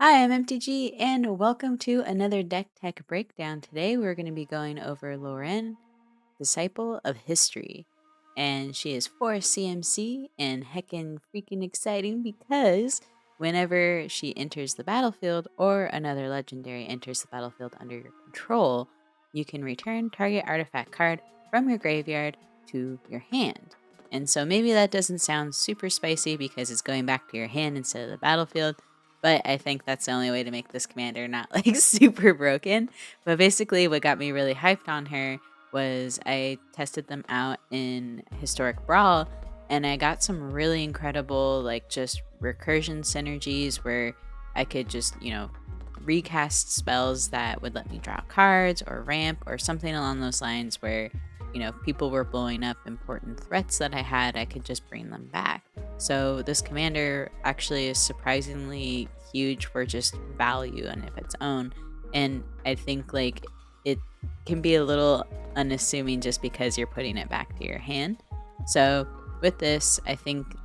Hi, I'm MTG, and welcome to another Deck Tech Breakdown. Today we're going to be going over Loran, Disciple of History. And she is 4 CMC and heckin' freaking exciting because whenever she enters the battlefield or another legendary enters the battlefield under your control, you can return target artifact card from your graveyard to your hand. And so maybe that doesn't sound super spicy because it's going back to your hand instead of the battlefield, but I think that's the only way to make this commander not like super broken. But basically what got me really hyped on her was I tested them out in Historic Brawl, and I got some really incredible like just recursion synergies where I could just, recast spells that would let me draw cards or ramp or something along those lines where, people were blowing up important threats that I had, I could just bring them back. So this commander actually is surprisingly huge for just value and of its own. And I think like it can be a little unassuming just because you're putting it back to your hand. So with this, I think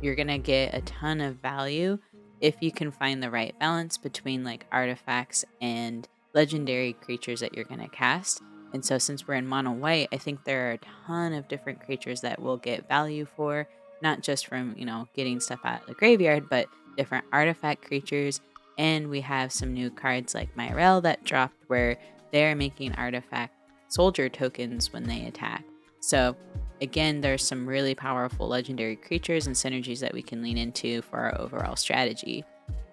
you're going to get a ton of value if you can find the right balance between like artifacts and legendary creatures that you're going to cast. And so since we're in mono white, I think there are a ton of different creatures that we'll get value for, not just from, getting stuff out of the graveyard, but different artifact creatures. And we have some new cards like Myrel that dropped where they're making artifact soldier tokens when they attack. So again, there's some really powerful legendary creatures and synergies that we can lean into for our overall strategy.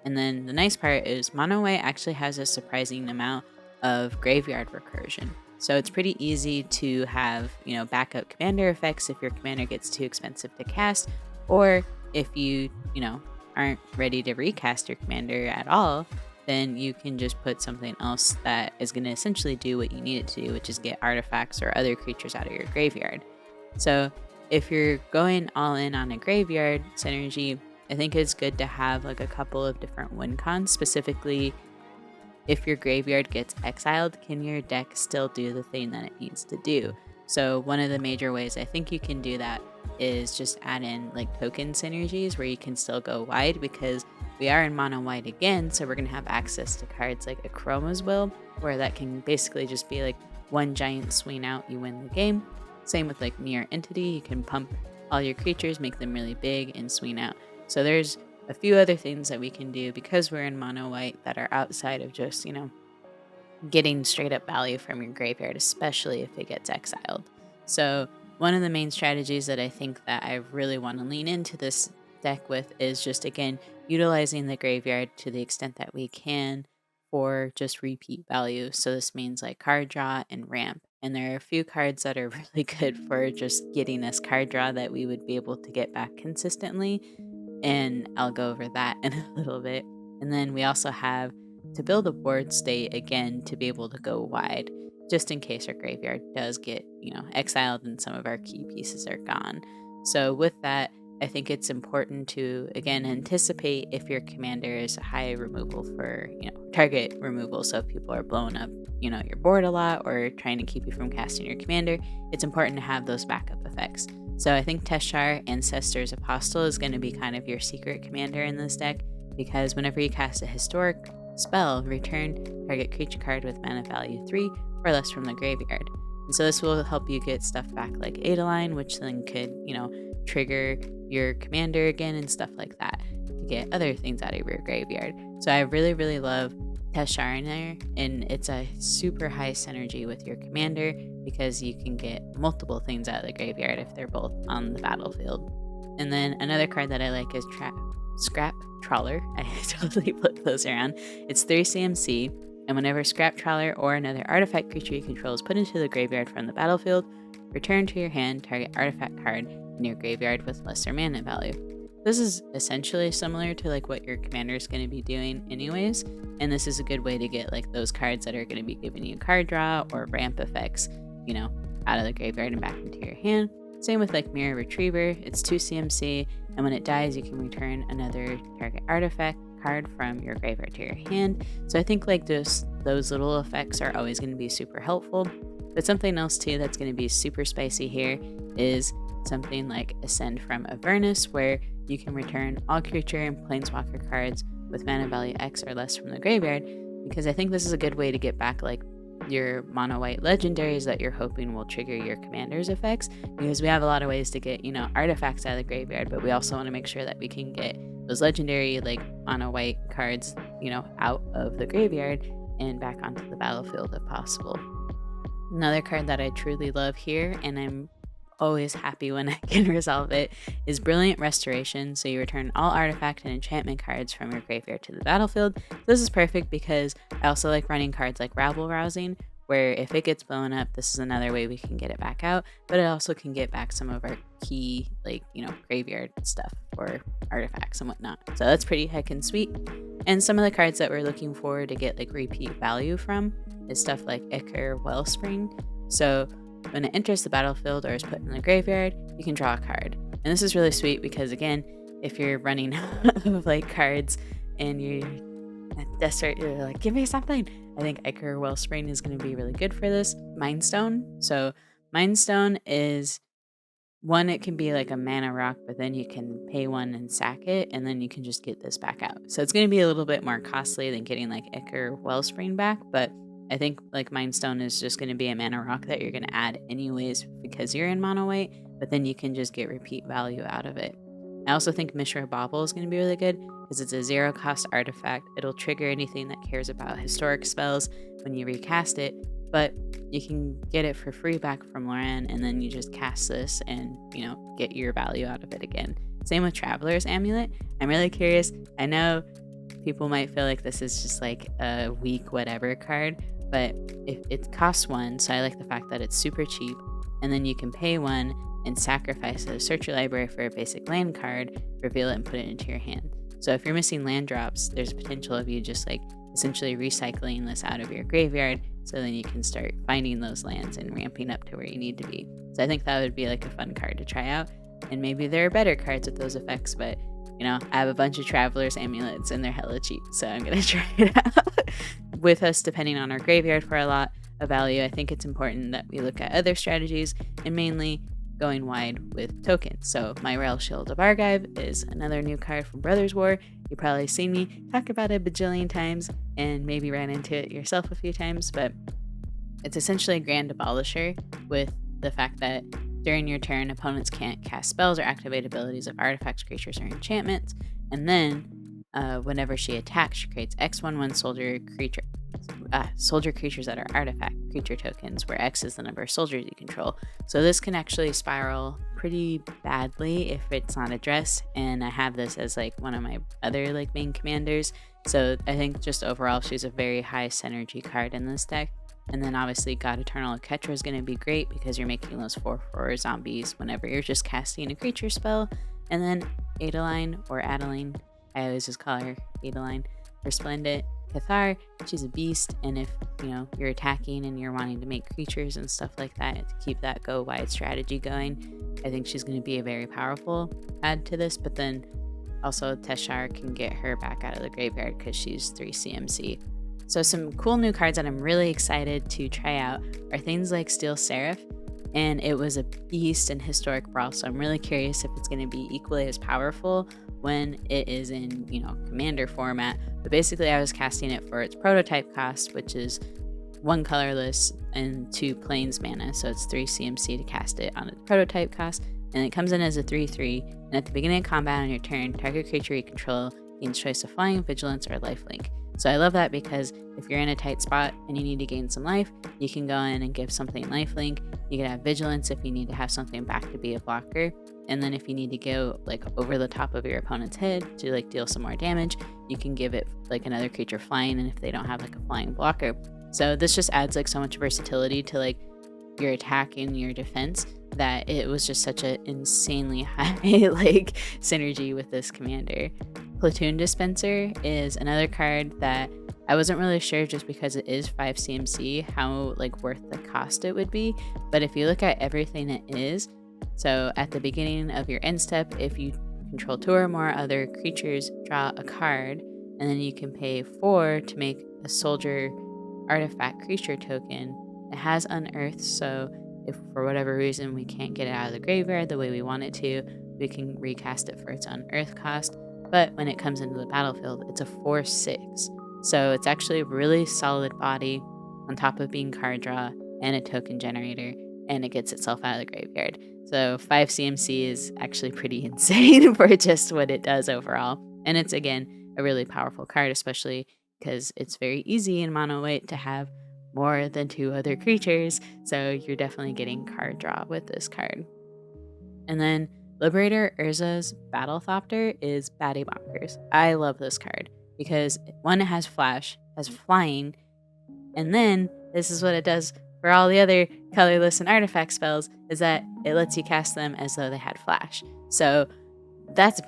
And then the nice part is mono white actually has a surprising amount of graveyard recursion. So it's pretty easy to have, backup commander effects if your commander gets too expensive to cast, or if you, aren't ready to recast your commander at all, then you can just put something else that is going to essentially do what you need it to do, which is get artifacts or other creatures out of your graveyard. So if you're going all in on a graveyard synergy, I think it's good to have like a couple of different wincons. Specifically, if your graveyard gets exiled, can your deck still do the thing that it needs to do? So one of the major ways I think you can do that is just add in like token synergies where you can still go wide, because we are in mono white again, so we're going to have access to cards like a Chroma's Will, where that can basically just be like one giant swing out, you win the game. Same with like Mirror Entity, you can pump all your creatures, make them really big, and swing out. So there's a few other things that we can do because we're in mono white that are outside of just, getting straight up value from your graveyard, especially if it gets exiled. So one of the main strategies that I think that I really want to lean into this deck with is just, again, utilizing the graveyard to the extent that we can for just repeat value. So this means like card draw and ramp. And there are a few cards that are really good for just getting us card draw that we would be able to get back consistently. And I'll go over that in a little bit. And then we also have to build a board state again to be able to go wide, just in case our graveyard does get, exiled and some of our key pieces are gone. So with that, I think it's important to, again, anticipate if your commander is a high removal for, target removal. So if people are blowing up, your board a lot or trying to keep you from casting your commander, it's important to have those backup effects. So I think Teshar, Ancestor's Apostle, is going to be kind of your secret commander in this deck, because whenever you cast a historic spell, return target creature card with mana value 3 or less from the graveyard. And so this will help you get stuff back like Adeline, which then could, trigger your commander again and stuff like that to get other things out of your graveyard. So I really, really love Teshar in there, and it's a super high synergy with your commander because you can get multiple things out of the graveyard if they're both on the battlefield. And then another card that I like is Scrap Trawler. I totally flipped those around. It's 3 CMC, and whenever Scrap Trawler or another artifact creature you control is put into the graveyard from the battlefield, return to your hand target artifact card in your graveyard with lesser mana value. This is essentially similar to like what your commander is going to be doing anyways, and this is a good way to get like those cards that are going to be giving you card draw or ramp effects, out of the graveyard and back into your hand. Same with like Mirror Retriever, it's 2 CMC, and when it dies you can return another target artifact card from your graveyard to your hand. So I think like those little effects are always going to be super helpful. But something else too that's going to be super spicy here is something like Ascend from Avernus, where you can return all creature and planeswalker cards with mana value X or less from the graveyard, because I think this is a good way to get back like your mono white legendaries that you're hoping will trigger your commander's effects, because we have a lot of ways to get, artifacts out of the graveyard, but we also want to make sure that we can get those legendary like mono white cards, out of the graveyard and back onto the battlefield if possible. Another card that I truly love here, and I'm always happy when I can resolve it, is Brilliant Restoration. So you return all artifact and enchantment cards from your graveyard to the battlefield. This is perfect because I also like running cards like Rabble Rousing, where if it gets blown up, this is another way we can get it back out, but it also can get back some of our key, graveyard stuff or artifacts and whatnot. So that's pretty heckin' sweet. And some of the cards that we're looking for to get like repeat value from is stuff like Ichor Wellspring. So when it enters the battlefield or is put in the graveyard, you can draw a card. And this is really sweet because, again, if you're running out of like cards and you're desperate, you're like, give me something, I think Ichor Wellspring is going to be really good for this. Mindstone. So Mindstone is one, it can be like a mana rock, but then you can pay one and sack it, and then you can just get this back out. So it's going to be a little bit more costly than getting like Ichor Wellspring back, but I think like Mindstone is just going to be a mana rock that you're going to add anyways because you're in mono white, but then you can just get repeat value out of it. I also think Mishra Bauble is going to be really good because it's a 0-cost artifact. It'll trigger anything that cares about historic spells when you recast it, but you can get it for free back from Loran, and then you just cast this and, get your value out of it again. Same with Traveler's Amulet. I'm really curious. I know people might feel like this is just like a weak whatever card, but if it costs 1, so I like the fact that it's super cheap, and then you can pay 1 and sacrifice it, search your library for a basic land card, reveal it, and put it into your hand. So if you're missing land drops, there's a potential of you just like essentially recycling this out of your graveyard, so then you can start finding those lands and ramping up to where you need to be. So I think that would be like a fun card to try out, and maybe there are better cards with those effects, but I have a bunch of Traveler's Amulets and they're hella cheap, so I'm gonna try it out. With us depending on our graveyard for a lot of value, I think it's important that we look at other strategies and mainly going wide with tokens. So my Rail Shield of Argive is another new card from Brothers War. You've probably seen me talk about it a bajillion times and maybe ran into it yourself a few times, but it's essentially a Grand Abolisher with the fact that during your turn, opponents can't cast spells or activate abilities of artifacts, creatures, or enchantments. And then, whenever she attacks, she creates X/1/1 soldier creatures that are artifact creature tokens, where X is the number of soldiers you control. So this can actually spiral pretty badly if it's not addressed. And I have this as like one of my other like main commanders. So I think just overall, she's a very high synergy card in this deck. And then obviously God Eternal Ketra is going to be great because you're making those 4/4 zombies whenever you're just casting a creature spell. And then Adeline or Adeline, I always just call her Adeline, Resplendent Cathar. She's a beast, and if you're attacking and you're wanting to make creatures and stuff like that to keep that go wide strategy going, I think she's going to be a very powerful add to this. But then also Teshar can get her back out of the graveyard because she's 3 CMC. So some cool new cards that I'm really excited to try out are things like Steel Seraph, and it was a beast in Historic Brawl, so I'm really curious if it's going to be equally as powerful when it is in, commander format. But basically I was casting it for its prototype cost, which is 1 colorless and 2 plains mana, so it's 3 CMC to cast it on its prototype cost, and it comes in as a 3/3, and at the beginning of combat on your turn, target creature you control gains choice of flying, vigilance, or lifelink. So I love that because if you're in a tight spot and you need to gain some life, you can go in and give something lifelink. You can have vigilance if you need to have something back to be a blocker. And then if you need to go like over the top of your opponent's head to like deal some more damage, you can give it like another creature flying, and if they don't have like a flying blocker. So this just adds like so much versatility to like your attack and your defense that it was just such an insanely high like synergy with this commander. Platoon Dispenser is another card that I wasn't really sure, just because it is 5 CMC, how like worth the cost it would be. But if you look at everything it is, so at the beginning of your end step, if you control 2 or more other creatures, draw a card, and then you can pay 4 to make a soldier artifact creature token. It has Unearth, so if for whatever reason we can't get it out of the graveyard the way we want it to, we can recast it for its Unearth cost. But when it comes into the battlefield, it's a 4/6. So it's actually a really solid body on top of being card draw and a token generator, and it gets itself out of the graveyard. So 5 CMC is actually pretty insane for just what it does overall. And it's, again, a really powerful card, especially because it's very easy in mono white to have more than 2 other creatures. So you're definitely getting card draw with this card. And then Liberator Urza's Battlethopter is batty bonkers. I love this card because one, it has flash, has flying, and then this is what it does for all the other colorless and artifact spells, is that it lets you cast them as though they had flash. So that's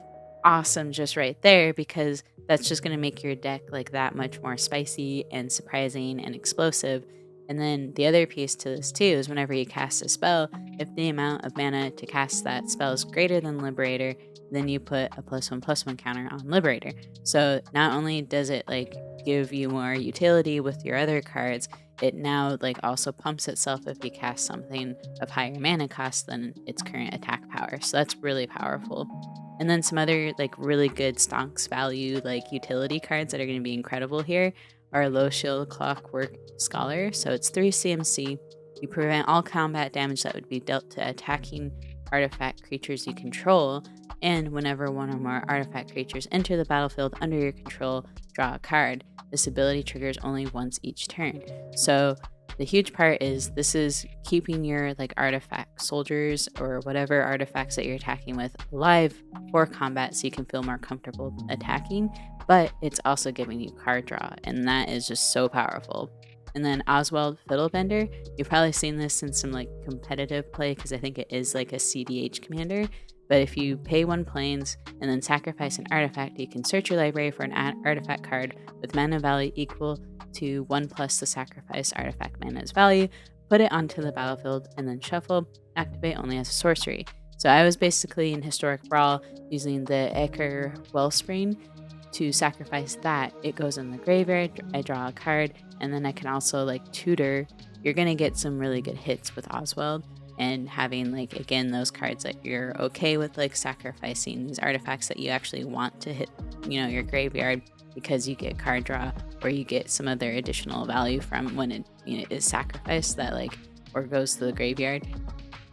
awesome just right there, because that's just going to make your deck like that much more spicy and surprising and explosive. And then the other piece to this too is whenever you cast a spell, if the amount of mana to cast that spell is greater than Liberator, then you put a +1/+1 counter on Liberator. So not only does it like give you more utility with your other cards, it now like also pumps itself if you cast something of higher mana cost than its current attack power. So that's really powerful. And then some other like really good stonks value like utility cards that are going to be incredible here are Low Shield Clockwork Scholar. So it's 3 CMC. You prevent all combat damage that would be dealt to attacking artifact creatures you control, and whenever one or more artifact creatures enter the battlefield under your control, draw a card. This ability triggers only once each turn. So the huge part is this is keeping your like artifact soldiers or whatever artifacts that you're attacking with alive for combat, so you can feel more comfortable attacking, but it's also giving you card draw, and that is just so powerful. And then Oswald Fiddlebender, you've probably seen this in some like competitive play because I think it is like a CDH commander. But if you pay 1 plains and then sacrifice an artifact, you can search your library for an artifact card with mana value equal to 1 plus the sacrifice artifact mana's value, put it onto the battlefield, and then shuffle, activate only as a sorcery. So I was basically in Historic Brawl using the Eker Wellspring to sacrifice that. It goes in the graveyard, I draw a card, and then I can also like tutor. You're going to get some really good hits with Oswald, and having like again those cards that you're okay with like sacrificing these artifacts that you actually want to hit, you know, your graveyard, because you get card draw or you get some other additional value from when it, you know, is sacrificed that like or goes to the graveyard.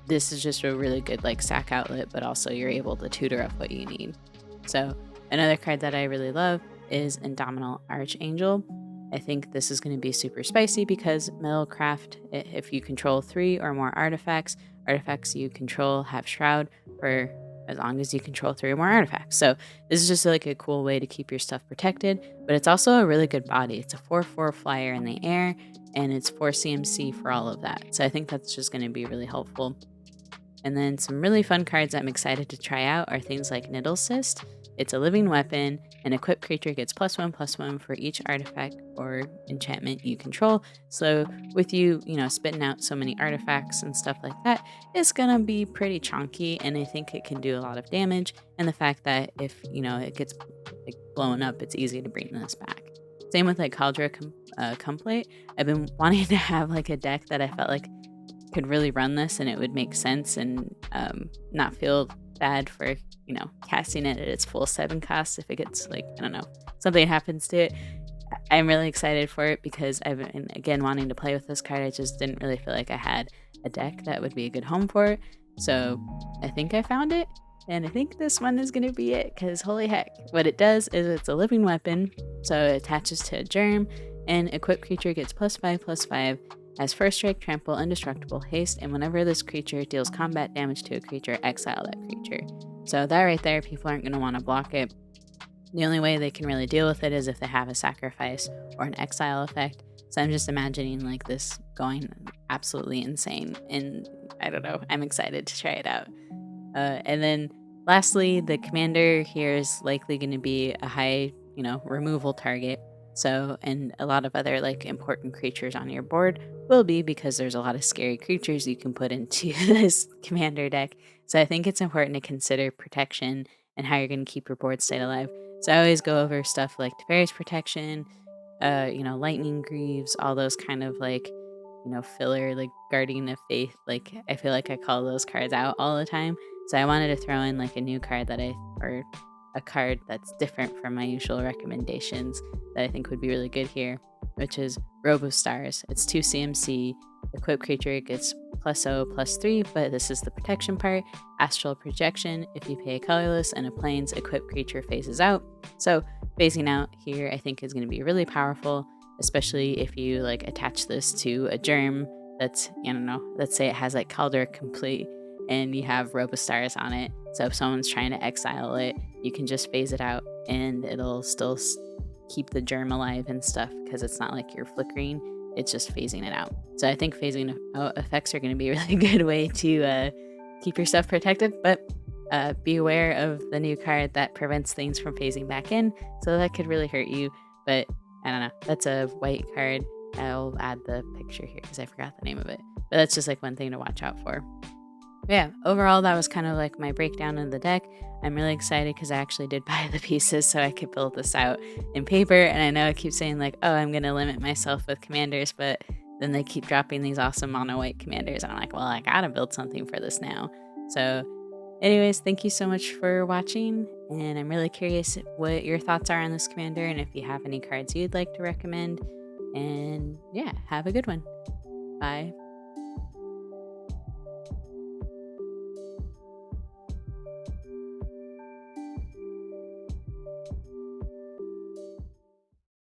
This is just a really good like sack outlet, but also you're able to tutor up what you need. So another card that I really love is Indomitable Archangel. I think this is going to be super spicy because Metalcraft, if you control 3 or more artifacts you control have Shroud for as long as you control 3 or more artifacts. So this is just like a cool way to keep your stuff protected, but it's also a really good body. It's a 4/4 flyer in the air, and it's 4 CMC for all of that. So I think that's just going to be really helpful. And then some really fun cards I'm excited to try out are things like Niddle Cyst. It's a living weapon. An equipped creature gets +1/+1 for each artifact or enchantment you control. So with you, spitting out so many artifacts and stuff like that, it's gonna be pretty chunky, and I think it can do a lot of damage. And the fact that if, it gets like blown up, it's easy to bring this back. Same with like Cauldra Complete. I've been wanting to have like a deck that I felt like could really run this and it would make sense and not feel bad for casting it at its full 7 cost if it gets like, I don't know, something happens to it. I'm really excited for it because I've been again wanting to play with this card. I just didn't really feel like I had a deck that would be a good home for it. So I think I found it, and I think this one is going to be it because holy heck. What it does is it's a living weapon, so it attaches to a germ, and equipped creature gets +5/+5, has first strike, trample, indestructible, haste, and whenever this creature deals combat damage to a creature, exile that creature. So that right there, people aren't going to want to block it. The only way they can really deal with it is if they have a sacrifice or an exile effect. So I'm just imagining like this going absolutely insane, and I don't know, I'm excited to try it out. And then lastly, the commander here is likely going to be a high, removal target. So, and a lot of other like important creatures on your board will be, because there's a lot of scary creatures you can put into this commander deck. So I think it's important to consider protection and how you're going to keep your board stay alive. So I always go over stuff like Teferi's Protection, Lightning Greaves, all those kind of like, filler, like Guardian of Faith. Like I feel like I call those cards out all the time. So I wanted to throw in like a new card that a card that's different from my usual recommendations that I think would be really good here, which is Robo Stars. It's 2 CMC. Equip creature gets +0/+3, but this is the protection part. Astral Projection. If you pay a colorless and a plains, equip creature phases out. So phasing out here I think is going to be really powerful, especially if you like attach this to a germ that's, I don't know, let's say it has like Calder Complete and you have Robostars on it. So if someone's trying to exile it, you can just phase it out and it'll still keep the germ alive and stuff because it's not like you're flickering, it's just phasing it out. So I think phasing out effects are going to be a really good way to keep your stuff protected, but be aware of the new card that prevents things from phasing back in, so that could really hurt you. But I don't know, that's a white card. I'll add the picture here because I forgot the name of it, but that's just like one thing to watch out for. But yeah, overall that was kind of like my breakdown of the deck. I'm really excited because I actually did buy the pieces so I could build this out in paper, and I know I keep saying like, oh, I'm going to limit myself with commanders, but then they keep dropping these awesome mono white commanders, and I'm like, well, I gotta build something for this now. So anyways, thank you so much for watching, and I'm really curious what your thoughts are on this commander and if you have any cards you'd like to recommend. And yeah, have a good one. Bye.